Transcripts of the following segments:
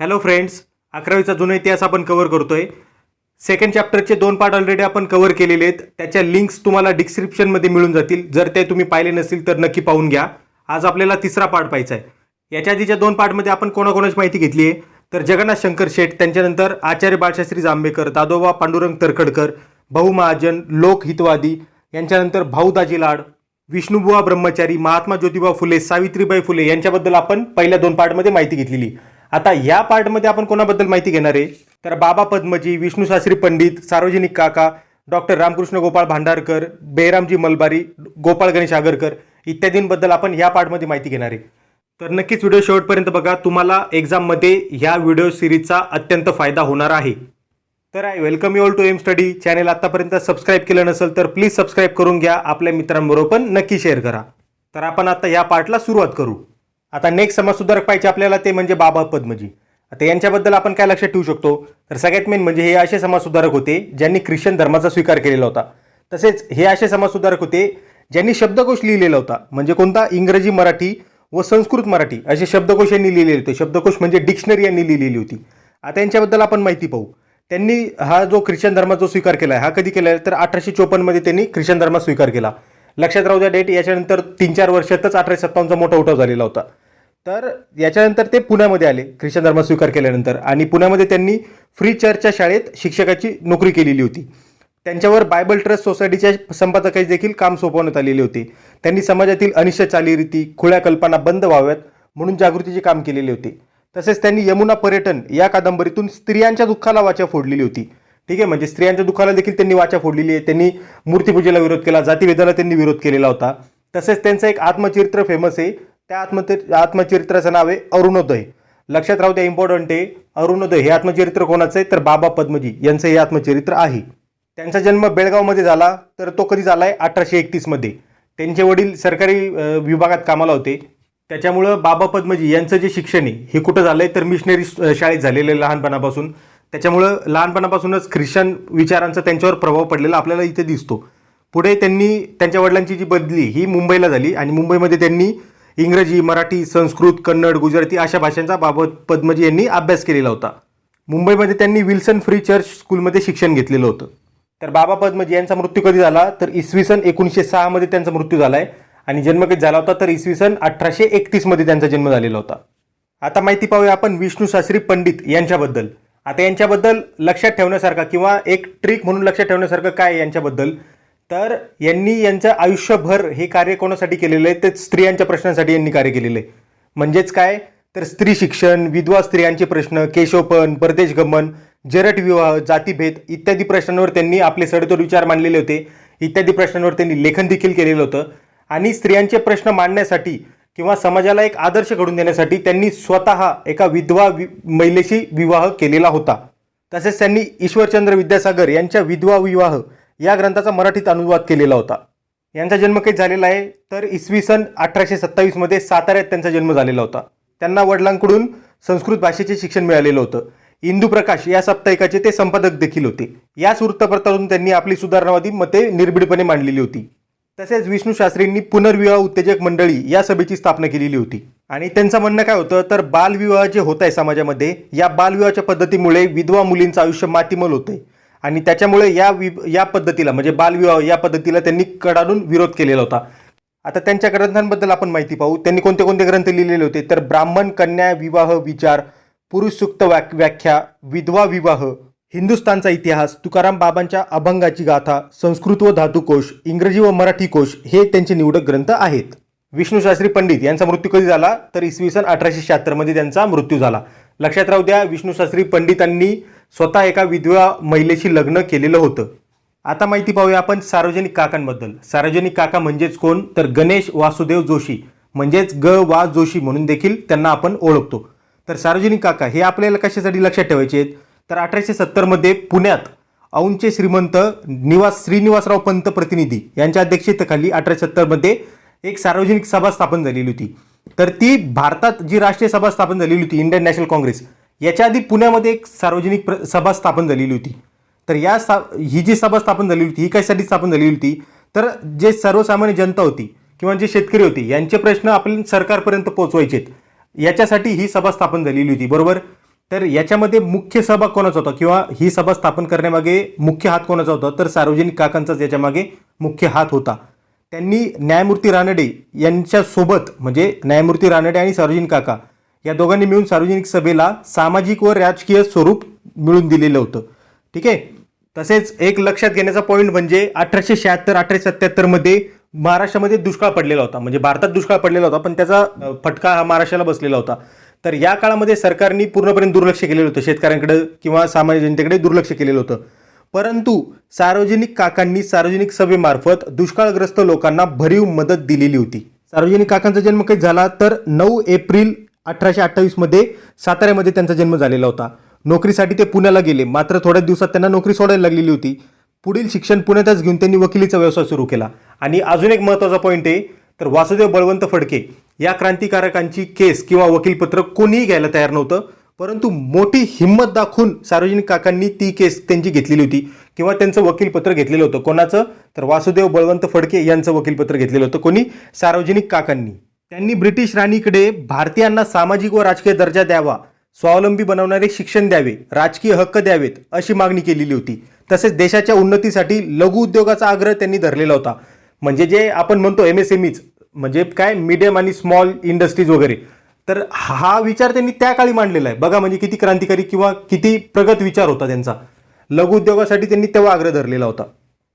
Hello friends, 11वीचा जुना इतिहास आपण कव्हर करतोय. सेकंड चॅप्टरचे 2 पार्ट ऑलरेडी आपण कव्हर केलेले आहेत. त्याच्या लिंक्स तुम्हाला डिस्क्रिप्शनमध्ये मिळून जातील. जर ते तुम्ही पाहिले नसतील तर नक्की पाहून घ्या. आज आपल्याला तिसरा पार्ट पाहायचा आहे. याच्या आधीच्या 2 पार्टमध्ये आपण कोणाकोणाची माहिती घेतली आहे तर जगन्नाथ शंकर शेठ, त्यांच्यानंतर आचार्य बाळशास्त्री जांभेकर, दादोबा पांडुरंग तरखडकर, भाऊ महाजन, लोकहितवादी, यांच्यानंतर भाऊ दाजी लाड, विष्णुबुवा ब्रह्मचारी, महात्मा ज्योतिबा फुले, सावित्रीबाई फुले यांच्याबद्दल आपण पहिल्या 2 पार्टमध्ये माहिती घेतलेली. आता या पार्टमध्ये आपण कोणाबद्दल माहिती घेणार आहे तर बाबा पद्मजी, विष्णू शास्त्री पंडित, सार्वजनिक काका, डॉक्टर रामकृष्ण गोपाळ भांडारकर, बेरामजी मलबारी, गोपाळ गणेश आगरकर इत्यादींबद्दल आपण या पार्टमध्ये माहिती घेणार आहे. तर नक्कीच व्हिडिओ शेवटपर्यंत बघा. तुम्हाला एक्झाममध्ये ह्या व्हिडिओ सिरीजचा अत्यंत फायदा होणार आहे. तर I welcome you all to M study channel. आतापर्यंत सबस्क्राईब केलं नसेल तर प्लीज सबस्क्राईब करून घ्या. आपल्या मित्रांबरोबर पण नक्की शेअर करा. तर आपण आता या पार्टला सुरुवात करू. आता नेक्स्ट समाजसुधारक पाहिजे आपल्याला, ते म्हणजे बाबा पद्मजी. आता यांच्याबद्दल आपण काय लक्षात ठेवू शकतो तर सगळ्यात मेन म्हणजे हे असे समाजसुधारक होते ज्यांनी ख्रिश्चन धर्माचा स्वीकार केलेला होता. तसेच हे असे समाजसुधारक होते ज्यांनी शब्दकोश लिहिलेला होता. म्हणजे कोणता? इंग्रजी, मराठी व संस्कृत मराठी असे शब्दकोश यांनी लिहिलेले होते. शब्दकोश म्हणजे डिक्शनरी यांनी लिहिलेली होती. आता यांच्याबद्दल आपण माहिती पाहू. त्यांनी हा जो ख्रिश्चन धर्माचा स्वीकार केला आहे हा कधी केला आहे तर 1854 मध्ये त्यांनी ख्रिश्चन धर्म स्वीकार केला. लक्षात राहू द्या डेट. याच्यानंतर 3-4 वर्षातच 1857चा मोठा उठाव झालेला होता. तर याच्यानंतर ते पुण्यामध्ये आले ख्रिश्चन धर्म स्वीकार केल्यानंतर, आणि पुण्यामध्ये त्यांनी फ्री चर्चच्या शाळेत शिक्षकाची नोकरी केलेली होती. त्यांच्यावर बायबल ट्रस्ट सोसायटीच्या संपादकाचे देखील काम सोपवण्यात आलेले होते. त्यांनी समाजातील अनिष्ट चालीरीती, खुळ्या कल्पना बंद व्हाव्यात म्हणून जागृतीचे काम केलेले होते. तसेच त्यांनी यमुना पर्यटन या कादंबरीतून स्त्रियांच्या दुःखाला वाचा फोडलेली होती. ठीक आहे, म्हणजे स्त्रियांच्या दुःखाला देखील त्यांनी वाचा फोडलेली आहे. त्यांनी मूर्तीपूजेला विरोध केला, जातीभेदाला त्यांनी विरोध केलेला होता. तसेच त्यांचं एक आत्मचरित्र फेमस आहे. त्या आत्मचरित्राचं नाव आहे अरुणोदय. लक्षात राहू द्या, इम्पॉर्टंट आहे. अरुणोदय हे आत्मचरित्र कोणाचं आहे तर बाबा पद्मजी यांचं हे आत्मचरित्र आहे. त्यांचा जन्म बेळगावमध्ये झाला. तर तो कधी झाला आहे? 1831 मध्ये. त्यांचे वडील सरकारी विभागात कामाला होते. त्याच्यामुळं बाबा पद्मजी यांचं जे शिक्षण आहे हे कुठं झालंय तर मिशनरी शाळेत झालेलं आहे लहानपणापासून. त्याच्यामुळं लहानपणापासूनच ख्रिश्चन विचारांचा त्यांच्यावर प्रभाव पडलेला आपल्याला इथे दिसतो. पुढे त्यांनी त्यांच्या वडिलांची जी बदली ही मुंबईला झाली, आणि मुंबईमध्ये त्यांनी इंग्रजी, मराठी, संस्कृत, कन्नड, गुजराती अशा भाषांचा बाबा पद्मजी यांनी अभ्यास केलेला होता. मुंबईमध्ये त्यांनी विल्सन फ्री चर्च स्कूलमध्ये शिक्षण घेतलेलं होतं. तर बाबा पद्मजी यांचा मृत्यू कधी झाला तर इसवी सन 1906 मध्ये त्यांचा मृत्यू झाला आहे. आणि जन्म कधी झाला होता तर इसवी सन 1831 मध्ये त्यांचा जन्म झालेला होता. आता माहिती पाहूया आपण विष्णू शास्त्री पंडित यांच्याबद्दल. आता यांच्याबद्दल लक्षात ठेवण्यासारखा किंवा एक ट्रिक म्हणून लक्षात ठेवण्यासारखं काय यांच्याबद्दल तर यांनी यांचं आयुष्यभर हे कार्य कोणासाठी केलेलं आहे तर स्त्रियांच्या प्रश्नांसाठी यांनी कार्य केलेलं आहे. म्हणजेच काय तर स्त्री शिक्षण, विधवा स्त्रियांचे प्रश्न, केशवपण, परदेशगमन, जरट विवाह, जातीभेद इत्यादी प्रश्नांवर त्यांनी आपले सडेतोड विचार मांडलेले होते. इत्यादी प्रश्नांवर त्यांनी लेखन देखील केलेलं होतं. आणि स्त्रियांचे प्रश्न मांडण्यासाठी किंवा समाजाला एक आदर्श घडून देण्यासाठी त्यांनी स्वतः एका विधवा महिलेशी विवाह केलेला होता. तसेच त्यांनी ईश्वरचंद्र विद्यासागर यांच्या विधवा विवाह या ग्रंथाचा मराठीत अनुवाद केलेला होता. यांचा जन्म कधी झालेला आहे तर इसवी सन 1827 मध्ये साताऱ्यात त्यांचा जन्म झालेला होता. त्यांना वडिलांकडून संस्कृत भाषेचे शिक्षण मिळालेलं होतं. इंदू प्रकाश या साप्ताहिकाचे ते संपादक देखील होते. याच वृत्तपत्रातून त्यांनी आपली सुधारणावादी मते निर्भीडपणे मांडलेली होती. तसेच विष्णू शास्त्रींनी पुनर्विवाह उत्तेजक मंडळी या सभेची स्थापना केलेली होती. आणि त्यांचं म्हणणं काय होतं तर बालविवाह जे होत आहे समाजामध्ये, या बालविवाहाच्या पद्धतीमुळे विधवा मुलींचं आयुष्य मातीमोल होतंय. आणि त्याच्यामुळे या पद्धतीला म्हणजे बालविवाह या पद्धतीला त्यांनी कडाडून विरोध केलेला होता. आता त्यांच्या ग्रंथांबद्दल आपण माहिती पाहू. त्यांनी कोणते कोणते ग्रंथ लिहिलेले होते तर ब्राह्मण कन्या विवाह विचार, पुरुष सूक्त व्याख्या, विधवा विवाह, हिंदुस्थानचा इतिहास, तुकाराम बाबांच्या अभंगाची गाथा, संस्कृत व धातुकोश, इंग्रजी व मराठी कोश हे त्यांचे निवडक ग्रंथ आहेत. विष्णू शास्त्री पंडित यांचा मृत्यू कधी झाला तर इसवी सन 1876 मध्ये त्यांचा मृत्यू झाला. लक्षात राहू द्या, विष्णू शास्त्री पंडितांनी स्वतः एका विधवा महिलेशी लग्न केलेलं होतं. आता माहिती पाहूया आपण सार्वजनिक काकांबद्दल. सार्वजनिक काका म्हणजेच कोण तर गणेश वासुदेव जोशी, म्हणजेच वा जोशी म्हणून देखील त्यांना आपण ओळखतो. तर सार्वजनिक काका हे आपल्याला कशासाठी लक्षात ठेवायचे आहेत तर 1870 मध्ये पुण्यात औंधचे श्रीमंत श्रीनिवासराव पंत प्रतिनिधी यांच्या अध्यक्षतेखाली 1870 मध्ये एक सार्वजनिक सभा स्थापन झालेली होती. तर ती भारतात जी राष्ट्रीय सभा स्थापन झालेली होती इंडियन नॅशनल काँग्रेस, याच्या आधी पुण्यामध्ये एक सार्वजनिक सभा स्थापन झालेली होती. तर ही जी सभा स्थापन झालेली होती ही कशासाठी स्थापन झालेली होती तर जे सर्वसामान्य जनता होती किंवा जे शेतकरी होते यांचे प्रश्न आपण सरकारपर्यंत पोहोचवायचे याच्यासाठी ही सभा स्थापन झालेली होती. बरोबर. तर याच्यामध्ये मुख्य सहभाग कोणाचा होता किंवा ही सभा स्थापन करण्यामागे मुख्य हात कोणाचा होता, तर सार्वजनिक काकांचाच याच्यामागे मुख्य हात होता. त्यांनी न्यायमूर्ती रानडे यांच्यासोबत, म्हणजे न्यायमूर्ती रानडे आणि सार्वजनिक काका या दोघांनी मिळून सार्वजनिक सभेला सामाजिक व राजकीय स्वरूप मिळून दिलेलं होतं. ठीक आहे. तसेच एक लक्षात घेण्याचा पॉईंट म्हणजे 1876-1877 महाराष्ट्रामध्ये दुष्काळ पडलेला होता, म्हणजे भारतात दुष्काळ पडलेला होता, पण त्याचा फटका हा महाराष्ट्राला बसलेला होता. तर या काळामध्ये सरकारने पूर्णपणे दुर्लक्ष केलेलं होतं, शेतकऱ्यांकडे किंवा सामान्य जनतेकडे दुर्लक्ष केलेलं होतं. परंतु सार्वजनिक काकांनी सार्वजनिक सभेमार्फत दुष्काळग्रस्त लोकांना भरीव मदत दिलेली होती. सार्वजनिक काकांचा जन्म कधी झाला, तर 9 एप्रिल 1828 साताऱ्यामध्ये त्यांचा जन्म झालेला होता. नोकरीसाठी ते पुण्याला गेले, मात्र थोड्याच दिवसात त्यांना नोकरी सोडायला लागलेली होती. पुढील शिक्षण पुण्यातच घेऊन त्यांनी वकिलीचा व्यवसाय सुरू केला. आणि अजून एक महत्त्वाचा पॉईंट आहे, तर वासुदेव बळवंत फडके या क्रांतिकारकांची केस किंवा वकीलपत्र कोणीही घ्यायला तयार नव्हतं, परंतु मोठी हिंमत दाखवून सार्वजनिक काकांनी ती केस त्यांची घेतलेली होती किंवा त्यांचं वकीलपत्र घेतलेलं होतं. कोणाचं, तर वासुदेव बळवंत फडके यांचं वकीलपत्र घेतलेलं होतं. कोणी, सार्वजनिक काकांनी. त्यांनी ब्रिटिश राणीकडे भारतीयांना सामाजिक व राजकीय दर्जा द्यावा, स्वावलंबी बनवणारे शिक्षण द्यावे, राजकीय हक्क द्यावेत अशी मागणी केलेली होती. तसेच देशाच्या उन्नतीसाठी लघु उद्योगाचा आग्रह त्यांनी धरलेला होता. म्हणजे जे आपण म्हणतो MSMEs, म्हणजे काय, मीडियम आणि स्मॉल इंडस्ट्रीज वगैरे, तर हा विचार त्यांनी त्या काळी मांडलेला आहे. बघा म्हणजे किती क्रांतिकारी किंवा किती प्रगत विचार होता त्यांचा. लघु उद्योगासाठी त्यांनी तेव्हा आग्रह धरलेला होता.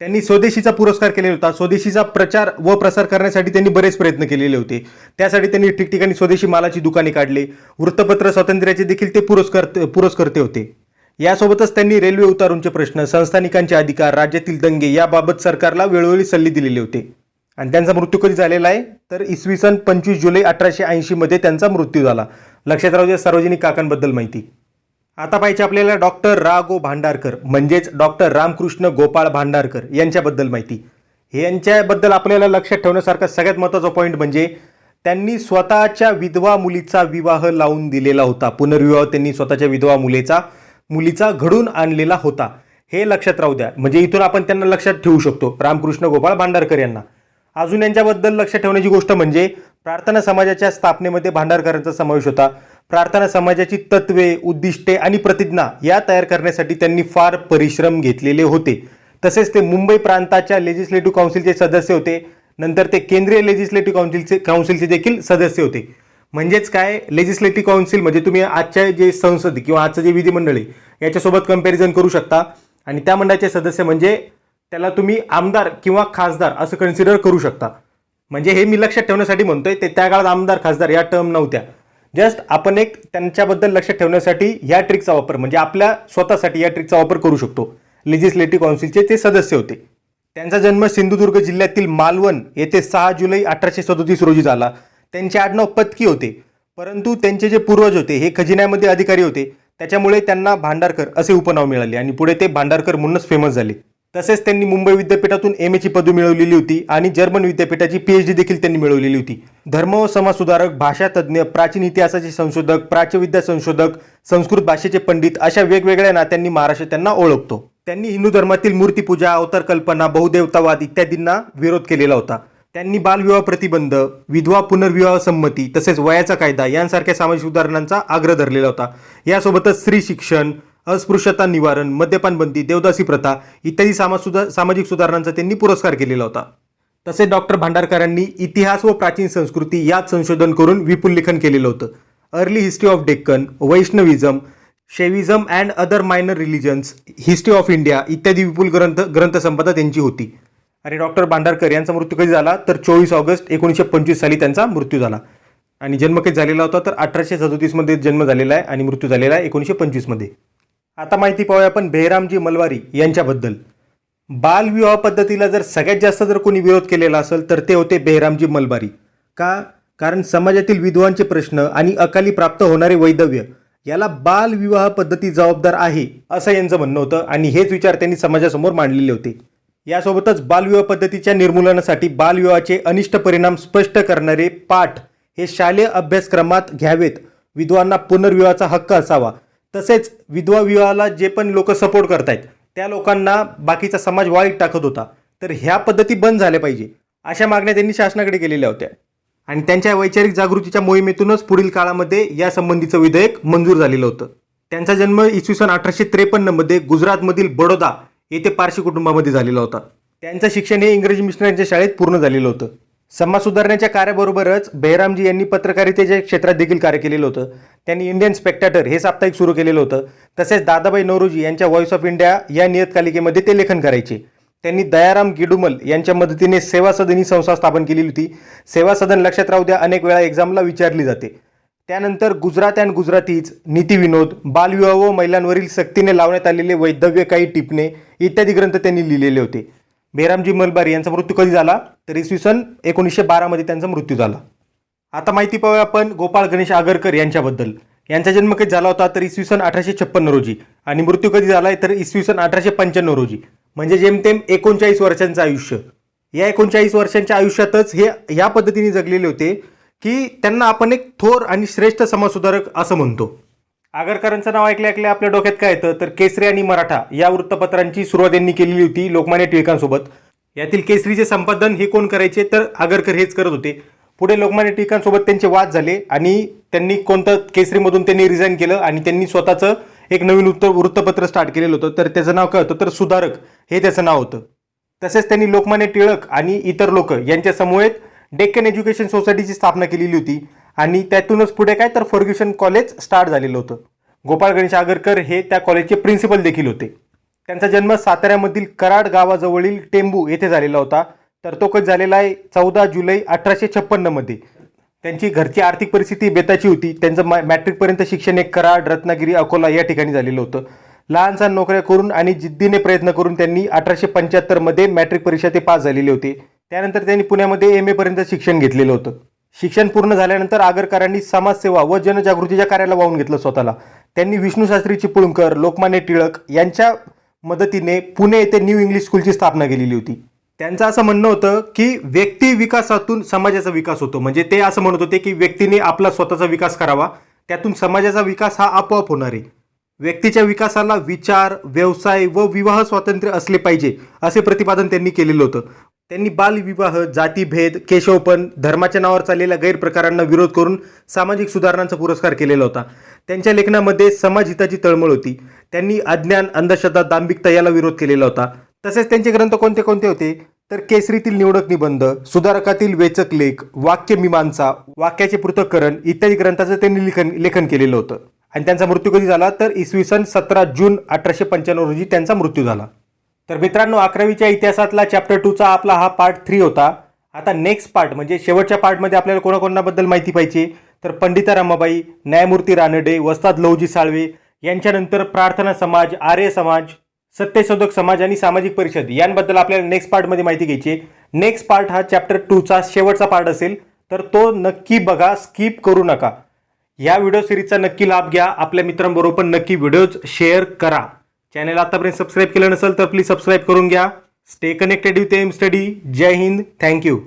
त्यांनी स्वदेशीचा पुरस्कार केलेला होता. स्वदेशीचा प्रचार व प्रसार करण्यासाठी त्यांनी बरेच प्रयत्न केलेले होते. त्यासाठी त्यांनी ठिकठिकाणी स्वदेशी मालाची दुकाने काढली. वृत्तपत्र स्वातंत्र्याचे देखील ते पुरस्कर्ते होते. यासोबतच त्यांनी रेल्वे उतारूंचे प्रश्न, संस्थानिकांचे अधिकार, राज्यातील दंगे याबाबत सरकारला वेळोवेळी सल्ले दिलेले होते. आणि त्यांचा मृत्यू कधी झालेला आहे, तर इसवी सन 25 जुलै 1880 त्यांचा मृत्यू झाला. लक्षात राहू द्या सार्वजनिक काकांबद्दल माहिती. आता पाहिजे आपल्याला डॉक्टर रा गो भांडारकर, म्हणजेच डॉक्टर रामकृष्ण गोपाळ भांडारकर यांच्याबद्दल माहिती. यांच्याबद्दल आपल्याला लक्षात ठेवण्यासारखा सगळ्यात महत्त्वाचा पॉईंट म्हणजे त्यांनी स्वतःच्या विधवा मुलीचा विवाह लावून दिलेला होता. पुनर्विवाह त्यांनी स्वतःच्या विधवा मुलीचा घडून आणलेला होता. हे लक्षात राहू द्या, म्हणजे इथून आपण त्यांना लक्षात ठेवू शकतो, रामकृष्ण गोपाळ भांडारकर यांना. अजून यांच्याबद्दल लक्षात ठेवण्याची गोष्ट म्हणजे प्रार्थना समाजाच्या स्थापनेमध्ये भांडारकरांचा समावेश होता. प्रार्थना समाजाची तत्वे, उद्दिष्टे आणि प्रतिज्ञा या तयार करण्यासाठी त्यांनी फार परिश्रम घेतलेले होते. तसेच ते मुंबई प्रांताच्या लेजिस्लेटिव्ह काउन्सिलचे सदस्य होते. नंतर ते केंद्रीय लेजिस्लेटिव्ह काउन्सिलचे देखील सदस्य होते. म्हणजेच काय, लेजिस्लेटिव्ह काउन्सिल म्हणजे तुम्ही आजच्या जे संसद किंवा आजचं जे विधिमंडळ आहे याच्यासोबत कंपॅरिझन करू शकता. आणि त्या मंडळाचे सदस्य म्हणजे त्याला तुम्ही आमदार किंवा खासदार असं कन्सिडर करू शकता. म्हणजे हे मी लक्षात ठेवण्यासाठी म्हणतोय, ते त्या काळात आमदार खासदार या टर्म नव्हत्या. जस्ट आपण एक त्यांच्याबद्दल लक्षात ठेवण्यासाठी या ट्रिकचा वापर, म्हणजे आपल्या स्वतःसाठी या ट्रिकचा वापर करू शकतो. लेजिस्लेटिव्ह काउन्सिलचे ते सदस्य होते. त्यांचा जन्म सिंधुदुर्ग जिल्ह्यातील मालवण येथे 6 जुलै 1837 रोजी झाला. त्यांचे आडनाव पत्की होते, परंतु त्यांचे जे पूर्वज होते हे खजिन्यामध्ये अधिकारी होते, त्याच्यामुळे त्यांना भांडारकर असे उपनाव मिळाले आणि पुढे ते भांडारकर म्हणूनच फेमस झाले. तसेच त्यांनी मुंबई विद्यापीठातून MA ची पदवी मिळवलेली होती आणि जर्मन विद्यापीठाची PhD देखील त्यांनी मिळवलेली होती. धर्म व समाजसुधारक, भाषातज्ञ, प्राचीन इतिहासाचे संशोधक, प्राच्यविद्या संशोधक, संस्कृत भाषेचे पंडित अशा वेगवेगळ्या नात्यांनी महाराष्ट्र त्यांना ओळखतो. त्यांनी हिंदू धर्मातील मूर्तीपूजा, अवतार कल्पना, बहुदेवतावाद इत्यादींना विरोध केलेला होता. त्यांनी बालविवाह प्रतिबंध, विधवा पुनर्विवाह संमती तसेच वयाचा कायदा यांसारख्या सामाजिक सुधारणांचा आग्रह धरलेला होता. यासोबतच स्त्री शिक्षण, अस्पृश्यता निवारण, मद्यपान बंदी, देवदासी प्रथा इत्यादी सामाजिक सुधारणांचा त्यांनी पुरस्कार केलेला होता. तसेच डॉक्टर भांडारकरांनी इतिहास व प्राचीन संस्कृती यात संशोधन करून विपुल लेखन केलेलं होतं. Early history of Deccan, Vaishnavism, Shaivism and other minor religions, history of India इत्यादी विपुल ग्रंथसंपदा त्यांची होती. आणि डॉक्टर भांडारकर यांचा मृत्यू कधी झाला, तर 24 ऑगस्ट 1925 साली त्यांचा मृत्यू झाला. आणि जन्म कधी झालेला होता, तर 1837 जन्म झालेला आहे आणि मृत्यू झालेला आहे 1925. आता माहिती पाहूया आपण बेहरामजी मलबारी यांच्याबद्दल. बालविवाह पद्धतीला जर सगळ्यात जास्त जर कोणी विरोध केलेला असेल तर ते होते बेहरामजी मलबारी. का? कारण समाजातील विधवांचे प्रश्न आणि अकाली प्राप्त होणारे वैधव्य याला बालविवाह पद्धती जबाबदार आहे असं यांचं म्हणणं होतं आणि हेच विचार त्यांनी समाजासमोर मांडलेले होते. यासोबतच बालविवाह पद्धतीच्या निर्मूलनासाठी बालविवाहाचे अनिष्ट परिणाम स्पष्ट करणारे पाठ हे शालेय अभ्यासक्रमात घ्यावेत. विधवांना पुनर्विवाहाचा हक्क असावा. तसेच विधवा विवाहाला जे पण लोक सपोर्ट करतायत त्या लोकांना बाकीचा समाज वाईट टाकत होता, तर ह्या पद्धती बंद झाल्या पाहिजे अशा मागण्या त्यांनी शासनाकडे केलेल्या होत्या. आणि त्यांच्या वैचारिक जागृतीच्या मोहिमेतूनच पुढील काळामध्ये या संबंधीचं विधेयक मंजूर झालेलं होतं. त्यांचा जन्म इसवी सन 1853 मध्ये गुजरातमधील बडोदा येथे पारशी कुटुंबामध्ये झालेला होता. त्यांचं शिक्षण हे इंग्रजी मिशनरीच्या शाळेत पूर्ण झालेलं होतं. समाज सुधारण्याच्या कार्याबरोबरच बेहरामजी यांनी पत्रकारितेच्या क्षेत्रात देखील कार्य केलेलं होतं. त्यांनी इंडियन स्पेक्टॅटर हे साप्ताहिक सुरू केलेलं होतं. तसेच दादाभाई नौरोजी यांच्या व्हॉइस ऑफ इंडिया या नियतकालिकेमध्ये ते लेखन करायचे. त्यांनी दयाराम गिडुमल यांच्या मदतीने सेवा सदन ही संस्था स्थापन केलेली होती. सेवा सदन लक्षात राहू द्या, अनेक वेळा एक्झामला विचारली जाते. त्यानंतर गुजरात अँड गुजरातीज, नीतिविनोद, बालविवाह व महिलांवरील सक्तीने लावण्यात आलेले वैधव्य काही टिपणे इत्यादी ग्रंथ त्यांनी लिहिलेले होते. बेहरामजी मलबारी यांचा मृत्यू कधी झाला तर इसवी सन 1912 मध्ये त्यांचा मृत्यू झाला. आता माहिती पाहूया आपण गोपाळ गणेश आगरकर यांच्याबद्दल. यांचा जन्म कधी झाला होता तर इसवी सन 1856 रोजी आणि मृत्यू कधी झाला तर इसवी सन 1895 रोजी. म्हणजे जेमतेम 39 वर्षांचं आयुष्य. या 39 वर्षांच्या आयुष्यातच हे या पद्धतीने जगलेले होते की त्यांना आपण एक थोर आणि श्रेष्ठ समाजसुधारक असं म्हणतो. आगरकरांचं नाव ऐकल्या आपल्या डोक्यात काय येतं तर केसरी आणि मराठा या वृत्तपत्रांची सुरुवात यांनी केलेली होती लोकमान्य टिळकांसोबत. यातील केसरीचे संपादन हे कोण करायचे तर आगरकर हेच करत होते. पुढे लोकमान्य टिळकांसोबत त्यांचे वाद झाले आणि त्यांनी केसरीमधून त्यांनी रिझाईन केलं आणि त्यांनी स्वतःचं एक नवीन वृत्तपत्र स्टार्ट केलेलं होतं. तर त्याचं नाव काय होतं तर सुधारक हे त्याचं नाव होतं. तसेच त्यांनी लोकमान्य टिळक आणि इतर लोक यांच्या समूहेत डेक्कन एज्युकेशन सोसायटीची स्थापना केलेली होती आणि त्यातूनच पुढे काय तर फर्ग्युसन कॉलेज स्टार्ट झालेलं होतं. गोपाळ गणेश आगरकर हे त्या कॉलेजचे प्रिन्सिपल देखील होते. त्यांचा जन्म साताऱ्यामधील कराड गावाजवळील टेंबू येथे झालेला होता. तर तो कधी झालेला आहे 14 जुलै 1856 मध्ये. त्यांची घरची आर्थिक परिस्थिती बेताची होती. त्यांचं मॅट्रिकपर्यंत शिक्षण एक कराड, रत्नागिरी, अकोला या ठिकाणी झालेलं होतं. लहान सहान नोकऱ्या करून आणि जिद्दीने प्रयत्न करून त्यांनी 1875 मध्ये मॅट्रिक परीक्षा ते पास झालेले होते. त्यानंतर त्यांनी पुण्यामध्ये MA पर्यंत शिक्षण घेतलेलं होतं. शिक्षण पूर्ण झाल्यानंतर आगरकरांनी समाजसेवा व जनजागृतीच्या कार्याला वाहून घेतलं स्वतःला. त्यांनी विष्णूशास्त्री चिपळूणकर, लोकमान्य टिळक यांच्या मदतीने पुणे येथे न्यू इंग्लिश स्कूलची स्थापना केलेली होती. त्यांचं असं म्हणणं होतं की व्यक्ती विकासातून समाजाचा विकास होतो. म्हणजे ते असं म्हणत होते की व्यक्तीने आपला स्वतःचा विकास करावा, त्यातून समाजाचा विकास हा आपोआप होणार आहे. व्यक्तीच्या विकासाला विचार, व्यवसाय व विवाह स्वातंत्र्य असले पाहिजे असे प्रतिपादन त्यांनी केलेलं होतं. त्यांनी बालविवाह, जातीभेद, केशवपण, धर्माच्या नावावर चाललेल्या गैरप्रकारांना विरोध करून सामाजिक सुधारणांचा पुरस्कार केलेला होता. त्यांच्या लेखनामध्ये समाजहिताची तळमळ होती. त्यांनी अज्ञान, अंधश्रद्धा, दांभिकता याला विरोध केलेला होता. तसेच त्यांचे ग्रंथ कोणते कोणते होते तर केसरीतील निवडक निबंध, सुधारकातील वेचक लेख, वाक्यमीमांसा, वाक्याचे पृथक्करण इत्यादी ग्रंथाचं त्यांनी लेखन केलेलं होतं. आणि त्यांचा मृत्यू कधी झाला तर इसवी सन 17 जून 1895 रोजी त्यांचा मृत्यू झाला. तर मित्रांनो, 11वीच्या इतिहासातला चॅप्टर 2चा आपला हा पार्ट 3 होता. आता नेक्स्ट पार्ट म्हणजे शेवटच्या पार्टमध्ये आपल्याला कोणाकोणाबद्दल माहिती पाहिजे तर पंडिता रमाबाई, न्यायमूर्ती रानडे, वस्ताद लहुजी साळवे यांच्यानंतर प्रार्थना समाज, आर्य समाज, सत्यशोधक समाज आणि सामाजिक परिषद यांबद्दल आपल्याला नेक्स्ट पार्टमध्ये माहिती घ्यायची. नेक्स्ट पार्ट हा चॅप्टर 2चा शेवटचा पार्ट असेल तर तो नक्की बघा, स्किप करू नका. या व्हिडिओ सिरीजचा नक्की लाभ घ्या. आपल्या मित्रांबरोबर नक्की व्हिडिओज शेअर करा. चॅनल आतापर्यंत सबस्क्राईब केलं नसेल तर प्लीज सबस्क्राईब करून घ्या. Stay connected with M study. जय हिंद. थँक्यू.